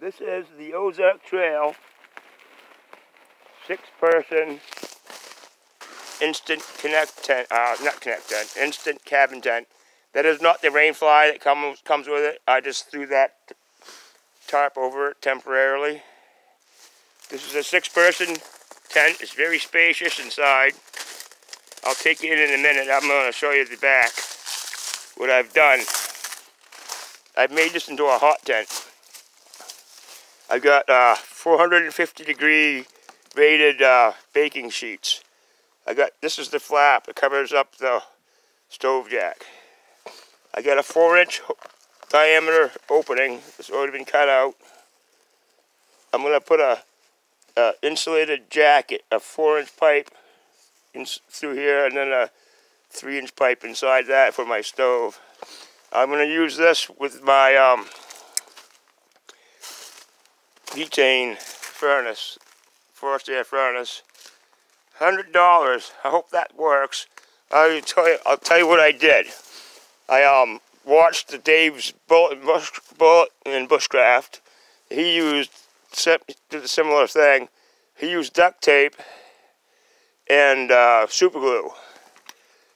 This is the Ozark Trail 6-person instant connect tent, instant cabin tent. That is not the rain fly that comes with it. I just threw that tarp over it temporarily. This is a 6-person tent. It's very spacious inside. I'll take you in a minute. I'm going to show you the back. What I've done. I've made this into a hot tent. I've got 450 degree rated baking sheets. This is the flap. It covers up the stove jack. I got a 4-inch diameter opening. It's already been cut out. I'm going to put a insulated jacket, a 4-inch pipe through here, and then a 3-inch pipe inside that for my stove. I'm going to use this with my butane furnace, forced air furnace. $100. I hope that works. I'll tell you what I did. I watched the Dave's Bullet and Bushcraft. He did a similar thing. He used duct tape and super glue.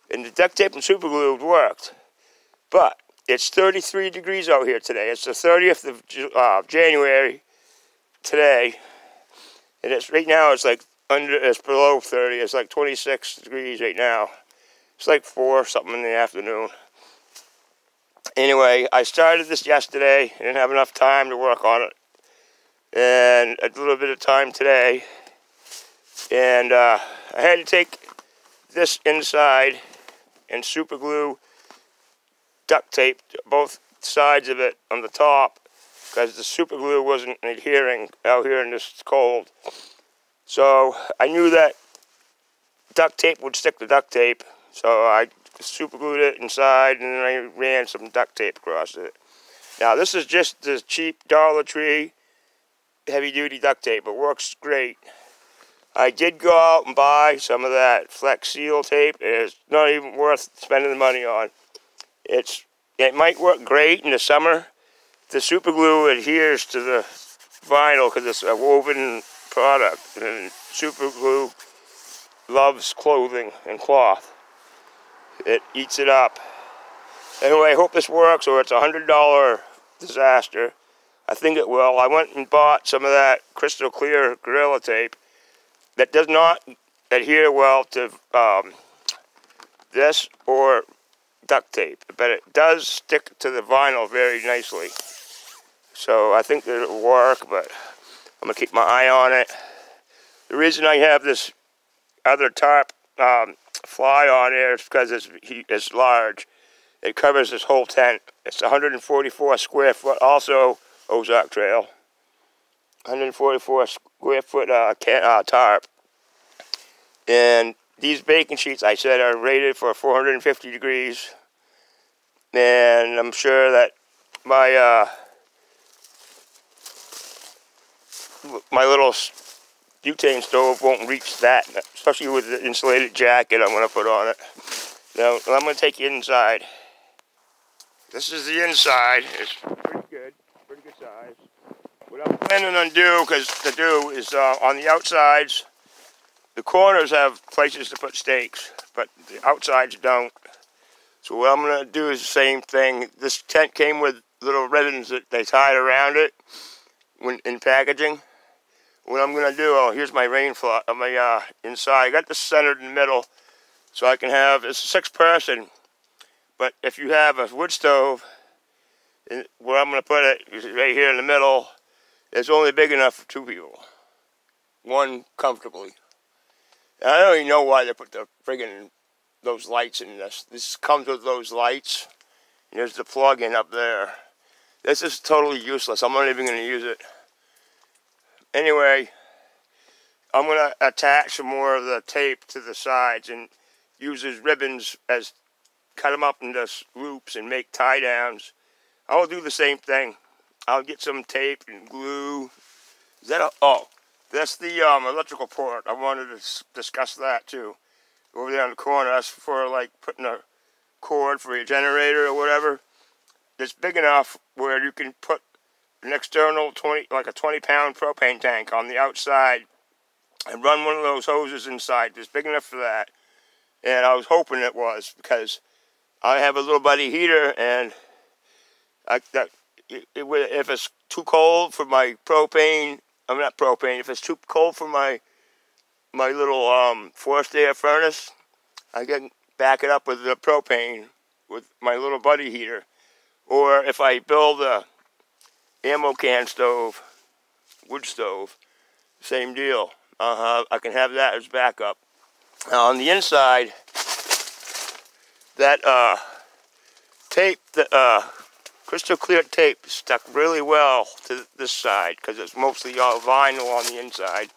And the duct tape and super glue worked. But it's 33 degrees out here today. It's the 30th of January today. And right now it's below 30. It's like 26 degrees right now. It's like 4 something in the afternoon. Anyway, I started this yesterday. I didn't have enough time to work on it. And a little bit of time today. And I had to take this inside and super glue duct tape both sides of it on the top because the super glue wasn't adhering out here in this cold. So I knew that duct tape would stick to duct tape, so I super glued it inside and then I ran some duct tape across it. Now this is just the cheap Dollar Tree heavy duty duct tape. It works great. I did go out and buy some of that Flex Seal tape. It's not even worth spending the money on. It might work great in the summer. The super glue adheres to the vinyl because it's a woven product, and super glue loves clothing and cloth. It eats it up. Anyway, I hope this works, or it's a $100 disaster. I think it will. I went and bought some of that crystal clear Gorilla tape that does not adhere well to this or duct tape, but it does stick to the vinyl very nicely. So I think that it'll work, but I'm gonna keep my eye on it. The reason I have this other tarp fly on here is because it's large. It covers this whole tent. It's 144 square foot, also Ozark Trail. 144 square foot tarp. And these baking sheets, I said, are rated for 450 degrees. And I'm sure that my my little butane stove won't reach that, especially with the insulated jacket I'm going to put on it. Now, I'm going to take you inside. This is the inside. It's pretty good size. What I'm planning on to do is on the outsides, the corners have places to put stakes, but the outsides don't. So what I'm going to do is the same thing. This tent came with little ribbons that they tied around it in packaging. What I'm going to do, here's my rain fly, my inside. I got this centered in the middle, so I can have, it's a 6-person, but if you have a wood stove, where I'm going to put it is right here in the middle. It's only big enough for 2 people. One comfortably. And I don't even know why they put the friggin' those lights in this. This comes with those lights. And there's the plug-in up there. This is totally useless. I'm not even going to use it. Anyway, I'm going to attach some more of the tape to the sides and use these ribbons cut them up into loops and make tie downs. I'll do the same thing. I'll get some tape and glue. Is that that's the electrical port. I wanted to discuss that too. Over there in the corner, that's for like putting a cord for your generator or whatever. It's big enough where you can put an external 20-pound propane tank on the outside and run one of those hoses inside. It's big enough for that. And I was hoping it was, because I have a little buddy heater, and if it's too cold for my propane, if it's too cold for my little forced air furnace, I can back it up with the propane with my little buddy heater. Or if I build a ammo can stove, wood stove, same deal. I can have that as backup. Now on the inside, that tape, the crystal clear tape, stuck really well to this side because it's mostly all vinyl on the inside.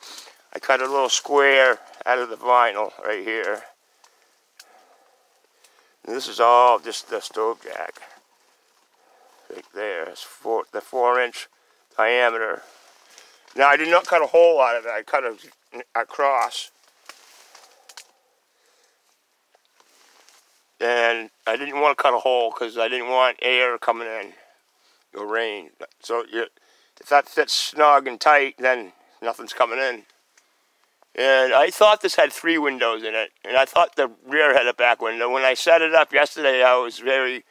I cut a little square out of the vinyl right here. And this is all just the stove jack. Right there, it's the 4-inch diameter. Now I did not cut a hole out of it, I cut across. And I didn't want to cut a hole because I didn't want air coming in, or rain. So if that fits snug and tight, then nothing's coming in. And I thought this had 3 windows in it, and I thought the rear had a back window. When I set it up yesterday, I was very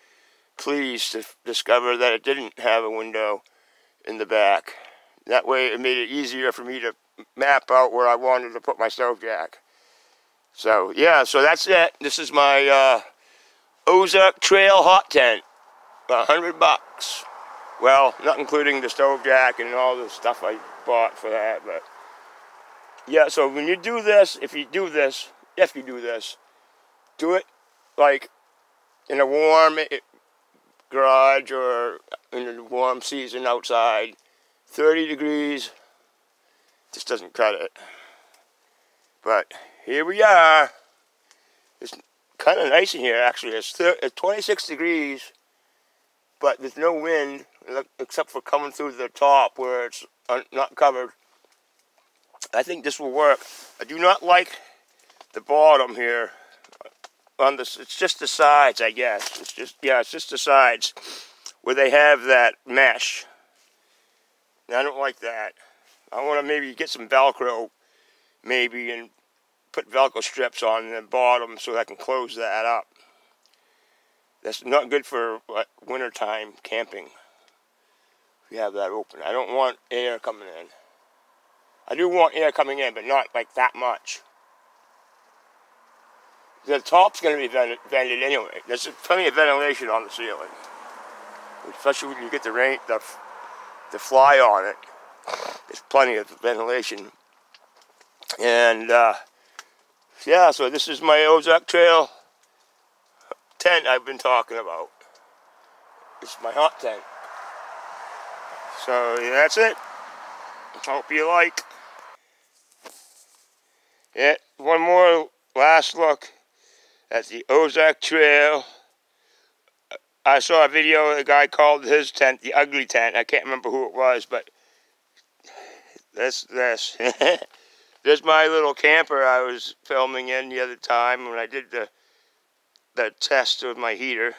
pleased to discover that it didn't have a window in the back. That way it made it easier for me to map out where I wanted to put my stove jack. So yeah, so that's it. This is my Ozark Trail hot tent, $100. Well, not including the stove jack and all the stuff I bought for that, but yeah, so when you do this, if you do this, do it like in a warm garage or in a warm season outside. 30 degrees just doesn't cut it. But here we are. It's kind of nice in here, actually. It's 26 degrees, but there's no wind except for coming through the top where it's not covered. I think this will work. I do not like the bottom here. It's just the sides, I guess. It's just the sides where they have that mesh. And I don't like that. I want to maybe get some Velcro, maybe, and put Velcro strips on the bottom so I can close that up. That's not good for wintertime camping. If you have that open, I don't want air coming in. I do want air coming in, but not like that much. The top's going to be vented anyway. There's plenty of ventilation on the ceiling, especially when you get the rain, the fly on it. There's plenty of ventilation. And yeah, so this is my Ozark Trail tent I've been talking about. This is my hot tent. So yeah, that's it. Hope you like. Yeah, one more last look at the Ozark Trail. I saw a video of a guy called his tent the ugly tent. I can't remember who it was, but this. There's my little camper I was filming in the other time when I did the test with my heater.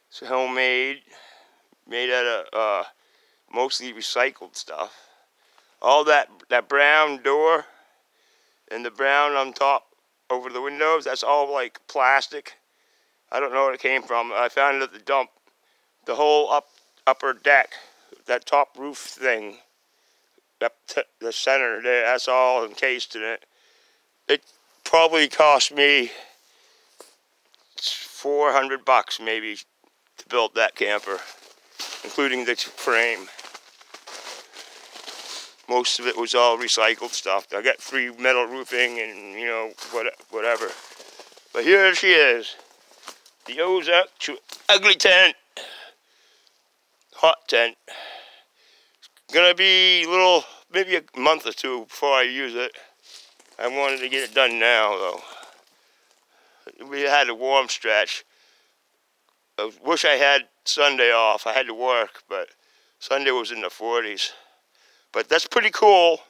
It's homemade, made out of mostly recycled stuff. All that brown door and the brown on top over the windows, that's all like plastic. I don't know where it came from. I found it at the dump. The whole upper deck, that top roof thing, up to the center there, that's all encased in it. It probably cost me $400 maybe to build that camper, including the frame. Most of it was all recycled stuff. I got free metal roofing and, you know, whatever. But here she is. The Ozark ugly tent. Hot tent. It's gonna be maybe a month or two before I use it. I wanted to get it done now, though. We had a warm stretch. I wish I had Sunday off. I had to work, but Sunday was in the 40s. But that's pretty cool.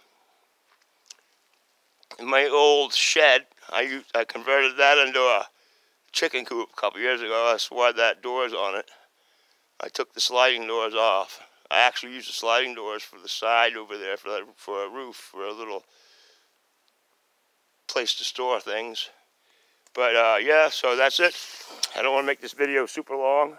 In my old shed, I converted that into a chicken coop a couple years ago. I swore that doors on it. I took the sliding doors off. I actually use the sliding doors for the side over there for a roof, for a little place to store things. But yeah, so that's it. I don't want to make this video super long.